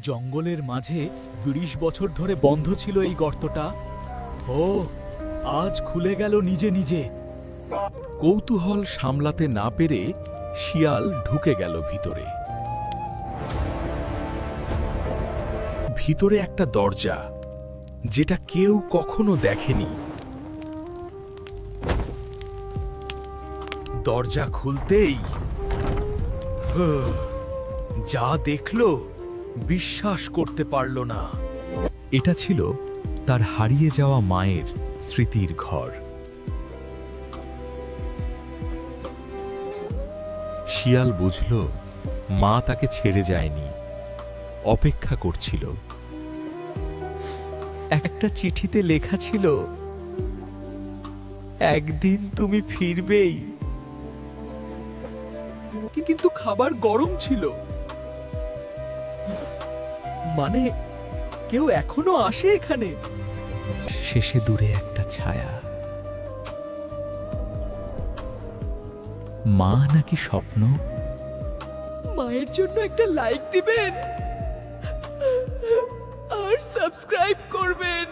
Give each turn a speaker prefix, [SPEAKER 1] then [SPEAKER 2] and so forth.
[SPEAKER 1] জঙ্গলের মাঝে ২০ বছর ধরে বন্ধ ছিল এই গর্তটা। ও আজ খুলে গেল নিজে নিজে।
[SPEAKER 2] কৌতূহল সামলাতে না পেরে শিয়াল ঢুকে গেল ভিতরে। ভিতরে একটা দরজা, যেটা কেউ কখনো দেখেনি। দরজা খুলতেই যা দেখল বিশ্বাস করতে পারল না। এটা ছিল তার হারিয়ে যাওয়া মায়ের স্মৃতির ঘর। শিয়াল বুঝল মা তাকে ছেড়ে যায়নি, অপেক্ষা করছিল।
[SPEAKER 1] একটা চিঠিতে লেখা ছিল, একদিন তুমি ফিরবেই। কিন্তু খাবার গরম ছিল। মানে কেউ এখনো আসে এখানে?
[SPEAKER 2] শেষে দূরে একটা ছায়া। মা নাকি স্বপ্ন?
[SPEAKER 1] মায়ের জন্য একটা লাইক দিবেন আর সাবস্ক্রাইব করবেন।